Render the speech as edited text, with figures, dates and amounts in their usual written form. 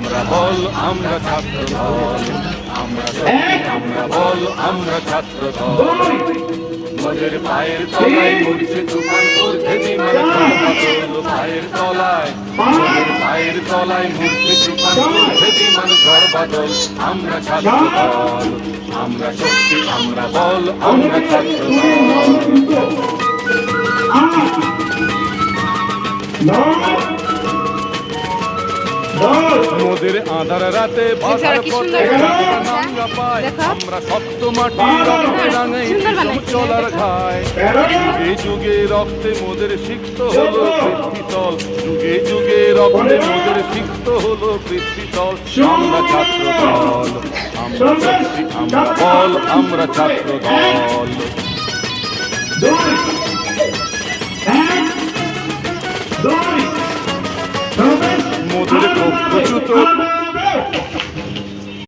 আমরা বল আমরা ছাত্র দল, আমরা শক্তি, আমরা বল আমরা ছাত্র দল। মোদের পায়ের তলায় মরছে তুফান, করছে বিমান ঝড় বাদল। পায়ের তলায়, মোদের পায়ের তলায় মরছে তুফান, করছে বিমান ঝড় বাদল। আমরা ছাত্র দল, আমরা শক্তি, আমরা বল আমরা ছাত্র দল। মোদের আঁধার রাতে বাধার পথে নাঙ্গা পায়, আমরা শক্ত মাটি রক্তে রাঙাই চলার ঘায়। যুগে যুগে রক্তে মোদের সিক্ত হলো পৃথিতল, যুগে যুগে রক্তে মোদের সিক্ত হলো পৃথিতল। আমরা ছাত্র দল, আমরা শক্তি, আমরা বল আমরা ছাত্র দল। মোদের প্রচ্যুত